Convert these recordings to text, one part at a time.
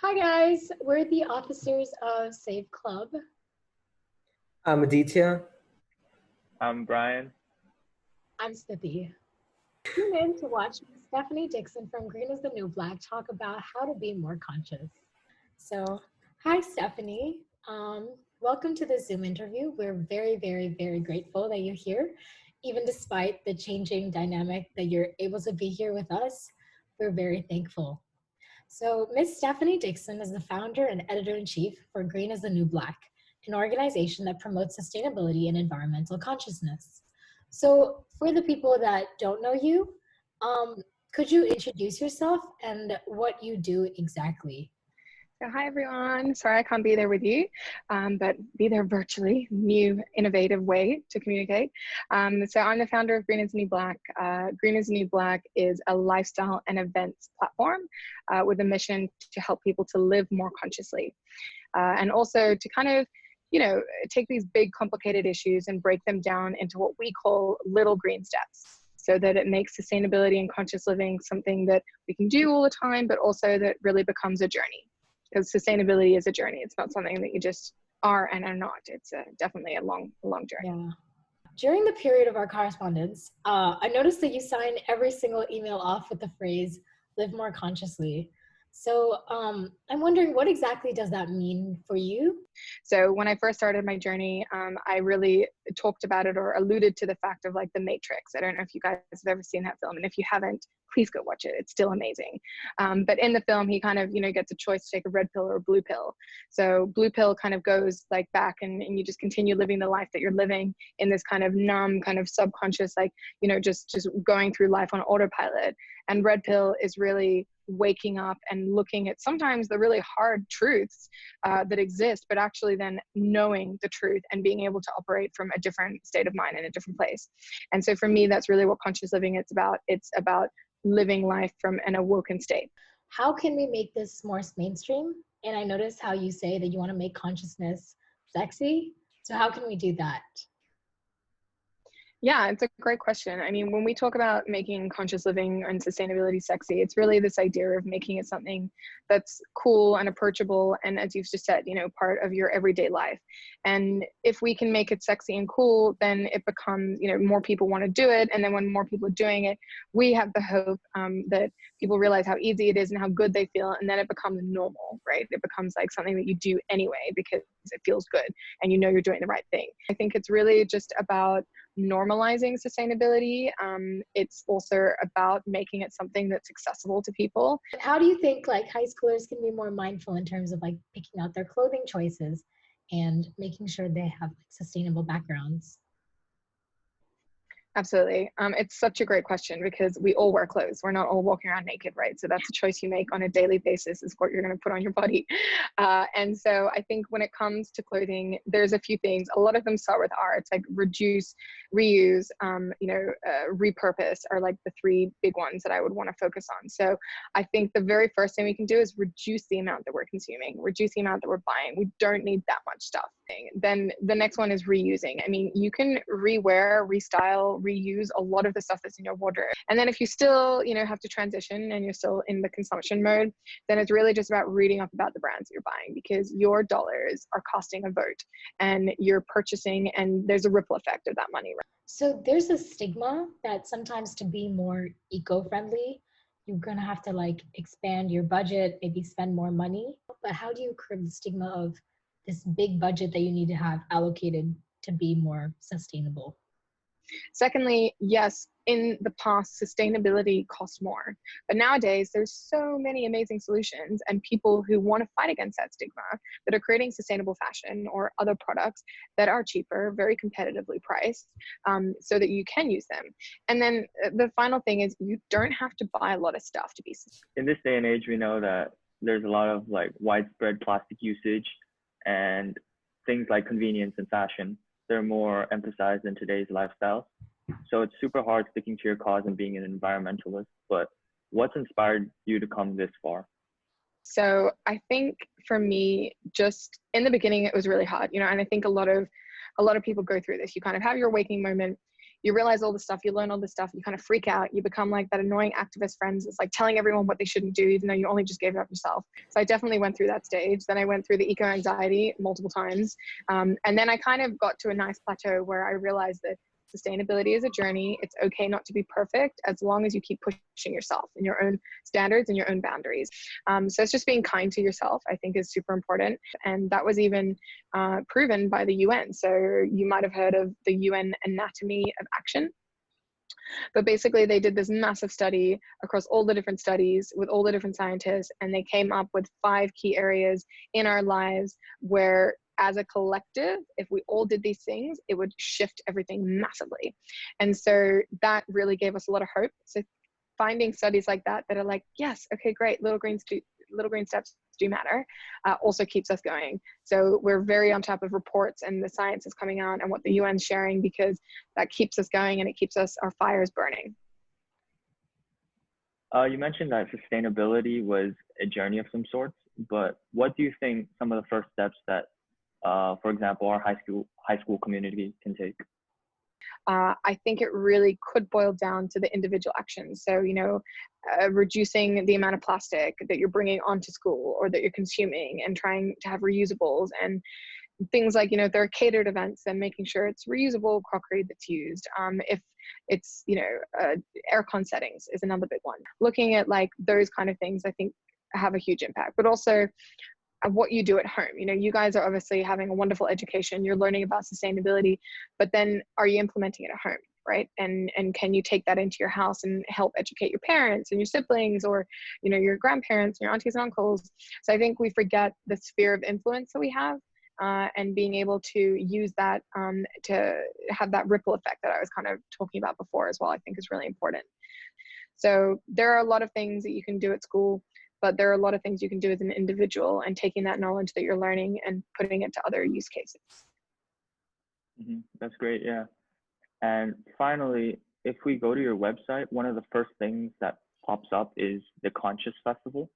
Hi guys, we're the officers of Save Club. I'm Aditya. I'm Brian. I'm Snippy. Tune in to watch Stephanie Dixon from Green is the New Black talk about how to be more conscious. So, hi Stephanie. Welcome to the Zoom interview. We're very grateful that you're here, even despite the changing dynamic that you're able to be here with us. We're very thankful. So, Ms. Stephanie Dixon is the founder and editor-in-chief for Green is the New Black, an organization that promotes sustainability and environmental consciousness. So, for the people that don't know you, could you introduce yourself and what you do exactly? So hi everyone, sorry I can't be there with you, but be there virtually, new innovative way to communicate. So I'm the founder of Green is the New Black. Green is the New Black is a lifestyle and events platform with a mission to help people to live more consciously. And also to kind of, take these big complicated issues and break them down into what we call little green steps, so that it makes sustainability and conscious living something that we can do all the time, but also that really becomes a journey. Because sustainability is a journey. It's not something that you just are and are not. It's definitely a long journey. Yeah. During the period of our correspondence, I noticed that you signed every single email off with the phrase, live more consciously. So I'm wondering, what exactly does that mean for you? So when I first started my journey, I really talked about it or alluded to the fact of like the Matrix. I don't know if you guys have ever seen that film, and if you haven't, please go watch it. It's still amazing. But in the film, he kind of, gets a choice to take a red pill or a blue pill. So blue pill kind of goes like back and you just continue living the life that you're living in this kind of numb, kind of subconscious, like, just going through life on autopilot. And red pill is really waking up and looking at sometimes the really hard truths that exist, but actually then knowing the truth and being able to operate from a different state of mind in a different place. And so for me, that's really what conscious living is about. It's about living life from an awoken state. How can we make this more mainstream? And I noticed how you say that you want to make consciousness sexy. So how can we do that? Yeah, it's a great question. I mean, when we talk about making conscious living and sustainability sexy, it's really this idea of making it something that's cool and approachable. And as you've just said, part of your everyday life. And if we can make it sexy and cool, then it becomes, more people want to do it. And then when more people are doing it, we have the hope that people realize how easy it is and how good they feel. And then it becomes normal, right? It becomes like something that you do anyway because it feels good and you're doing the right thing. I think it's really just about normalizing sustainability. It's also about making it something that's accessible to people. How do you think like high schoolers can be more mindful in terms of like picking out their clothing choices and making sure they have like sustainable backgrounds? Absolutely. It's such a great question because we all wear clothes. We're not all walking around naked, right? So that's a choice you make on a daily basis, is what you're going to put on your body. And so I think when it comes to clothing, there's a few things. A lot of them start with R. It's like reduce, reuse, repurpose are like the three big ones that I would want to focus on. So I think the very first thing we can do is reduce the amount that we're consuming, reduce the amount that we're buying. We don't need that much stuff. Then the next one is reusing. I mean, you can rewear, restyle, reuse a lot of the stuff that's in your wardrobe. And then if you still, have to transition and you're still in the consumption mode, then it's really just about reading up about the brands that you're buying, because your dollars are costing a vote and you're purchasing, and there's a ripple effect of that money. So there's a stigma that sometimes to be more eco-friendly, you're going to have to like expand your budget, maybe spend more money. But how do you curb the stigma of this big budget that you need to have allocated to be more sustainable? Secondly, yes, in the past, sustainability costs more. But nowadays, there's so many amazing solutions and people who want to fight against that stigma that are creating sustainable fashion or other products that are cheaper, very competitively priced, so that you can use them. And then the final thing is you don't have to buy a lot of stuff to be sustainable. In this day and age, we know that there's a lot of like widespread plastic usage, and things like convenience and fashion, they're more emphasized in today's lifestyle. So it's super hard sticking to your cause and being an environmentalist. But what's inspired you to come this far? So I think for me, just in the beginning, it was really hard, and I think a lot of people go through this. You kind of have your waking moment, you realize all this stuff, you learn all this stuff, you kind of freak out, you become like that annoying activist friends. It's like telling everyone what they shouldn't do, even though you only just gave it up yourself. So I definitely went through that stage. Then I went through the eco-anxiety multiple times. And then I kind of got to a nice plateau where I realized that sustainability is a journey. It's okay not to be perfect as long as you keep pushing yourself and your own standards and your own boundaries. So it's just being kind to yourself, I think, is super important. And that was even proven by the UN. So you might have heard of the UN Anatomy of Action. But basically, they did this massive study across all the different studies with all the different scientists, and they came up with 5 key areas in our lives where, as a collective, if we all did these things, it would shift everything massively. And so that really gave us a lot of hope. So finding studies like that that are like, yes, okay, great, little green steps do matter, also keeps us going. So we're very on top of reports and the science is coming out and what the UN's sharing, because that keeps us going and it keeps our fires burning. You mentioned that sustainability was a journey of some sorts, but what do you think some of the first steps that, for example, our high school community can take? I think it really could boil down to the individual actions. So, reducing the amount of plastic that you're bringing onto school or that you're consuming, and trying to have reusables and things like, there are catered events, and making sure it's reusable crockery that's used. If it's, aircon settings is another big one. Looking at like those kind of things, I think have a huge impact, but also what you do at home. You guys are obviously having a wonderful education, you're learning about sustainability, but then are you implementing it at home, right? And can you take that into your house and help educate your parents and your siblings, or your grandparents and your aunties and uncles? So I think we forget the sphere of influence that we have, and being able to use that to have that ripple effect that I was kind of talking about before as well, I think is really important. So there are a lot of things that you can do at school, but there are a lot of things you can do as an individual, and taking that knowledge that you're learning and putting it to other use cases. That's great, yeah. And finally, if we go to your website, one of the first things that pops up is the Conscious Festival.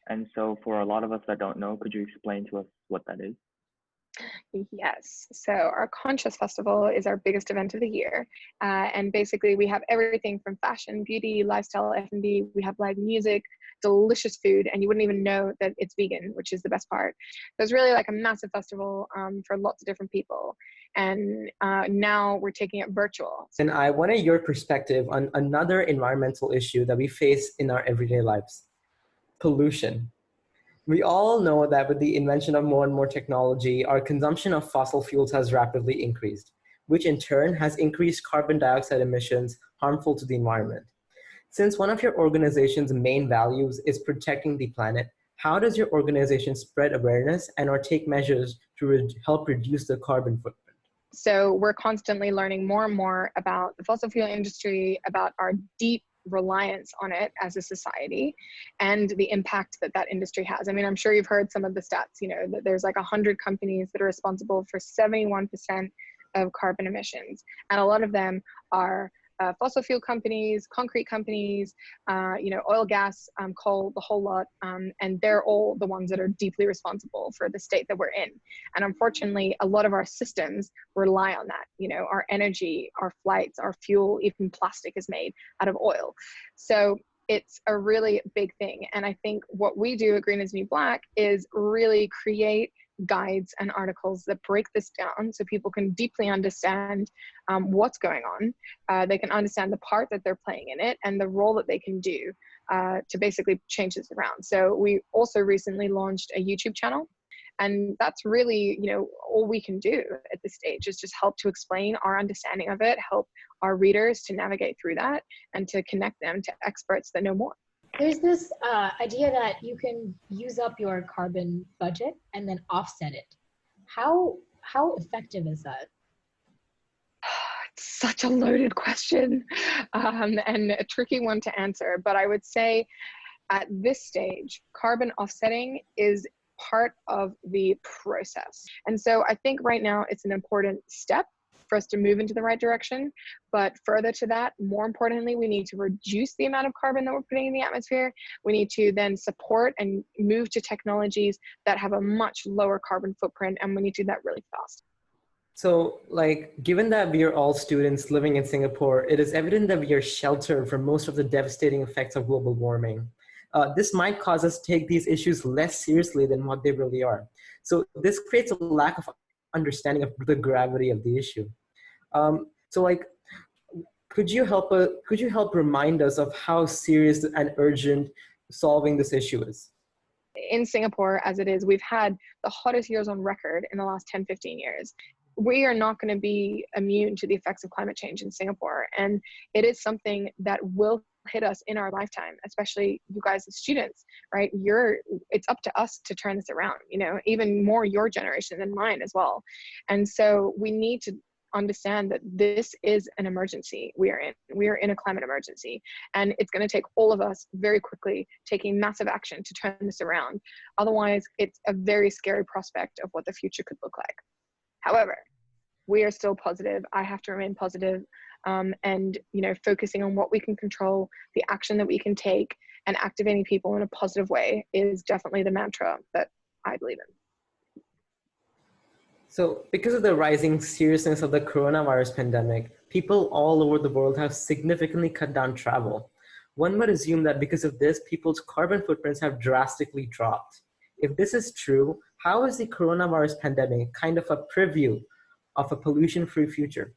And so for a lot of us that don't know, could you explain to us what that is? Yes. So our Conscious Festival is our biggest event of the year. And basically we have everything from fashion, beauty, lifestyle, F&B. We have live music, delicious food, and you wouldn't even know that it's vegan, which is the best part. So it's really like a massive festival for lots of different people. And now we're taking it virtual. And I wanted your perspective on another environmental issue that we face in our everyday lives: pollution. We all know that with the invention of more and more technology, our consumption of fossil fuels has rapidly increased, which in turn has increased carbon dioxide emissions harmful to the environment. Since one of your organization's main values is protecting the planet, how does your organization spread awareness and or take measures to help reduce the carbon footprint? So we're constantly learning more and more about the fossil fuel industry, about our deep reliance on it as a society, and the impact that that industry has. I mean, I'm sure you've heard some of the stats, that there's like 100 companies that are responsible for 71% of carbon emissions. And a lot of them are fossil fuel companies, concrete companies, oil, gas, coal, the whole lot. And they're all the ones that are deeply responsible for the state that we're in. And unfortunately, a lot of our systems rely on that. Our energy, our flights, our fuel, even plastic is made out of oil. So it's a really big thing. And I think what we do at Green is New Black is really create guides and articles that break this down so people can deeply understand what's going on. They can understand the part that they're playing in it and the role that they can do to basically change this around. So we also recently launched a YouTube channel, and that's really, all we can do at this stage is just help to explain our understanding of it, help our readers to navigate through that, and to connect them to experts that know more. There's this idea that you can use up your carbon budget and then offset it. How effective is that? It's such a loaded question and a tricky one to answer. But I would say at this stage, carbon offsetting is part of the process. And so I think right now it's an important step for us to move into the right direction. But further to that, more importantly, we need to reduce the amount of carbon that we're putting in the atmosphere. We need to then support and move to technologies that have a much lower carbon footprint, and we need to do that really fast. So, like, given that we are all students living in Singapore, it is evident that we are sheltered from most of the devastating effects of global warming. This might cause us to take these issues less seriously than what they really are. So, this creates a lack of understanding of the gravity of the issue. So, like, could you help remind us of how serious and urgent solving this issue is? In Singapore, as it is, we've had the hottest years on record in the last 10, 15 years. We are not going to be immune to the effects of climate change in Singapore. And it is something that will hit us in our lifetime, especially you guys as students, right? It's up to us to turn this around, even more your generation than mine as well. And so we need to understand that this is an emergency we are in a climate emergency, and it's going to take all of us very quickly taking massive action to turn this around. Otherwise, it's a very scary prospect of what the future could look like. However, we are still positive. I have to remain positive, and focusing on what we can control, the action that we can take, and activating people in a positive way is definitely the mantra that I believe in. So, because of the rising seriousness of the coronavirus pandemic, people all over the world have significantly cut down travel. One would assume that because of this, people's carbon footprints have drastically dropped. If this is true, how is the coronavirus pandemic kind of a preview of a pollution-free future?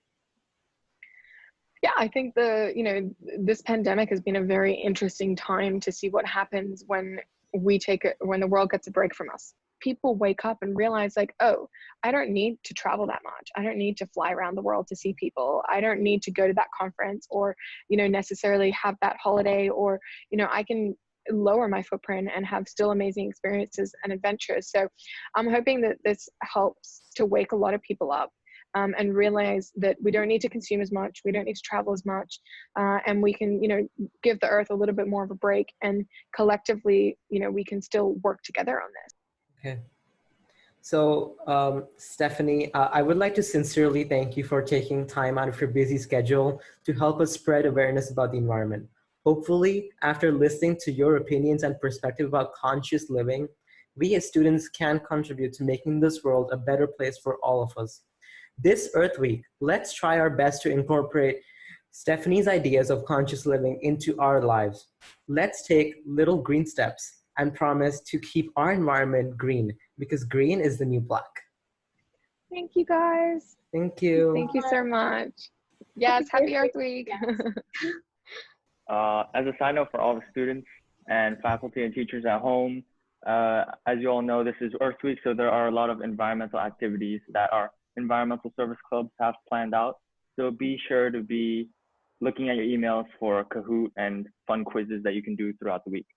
Yeah, I think this pandemic has been a very interesting time to see what happens when when the world gets a break from us. People wake up and realize, like, oh, I don't need to travel that much. I don't need to fly around the world to see people. I don't need to go to that conference or, necessarily have that holiday, or, I can lower my footprint and have still amazing experiences and adventures. So I'm hoping that this helps to wake a lot of people up. And realize that we don't need to consume as much, we don't need to travel as much, and we can, give the earth a little bit more of a break, and collectively, we can still work together on this. Okay. So, Stephanie, I would like to sincerely thank you for taking time out of your busy schedule to help us spread awareness about the environment. Hopefully, after listening to your opinions and perspective about conscious living, we as students can contribute to making this world a better place for all of us. This Earth Week, let's try our best to incorporate Stephanie's ideas of conscious living into our lives. Let's take little green steps and promise to keep our environment green, because green is the new black. Thank you, guys. Thank you. Thank you so much. Yes, happy Earth Week. Yes. As a side note for all the students and faculty and teachers at home, as you all know, this is Earth Week, so there are a lot of environmental activities that our environmental service clubs have planned out. So be sure to be looking at your emails for Kahoot and fun quizzes that you can do throughout the week.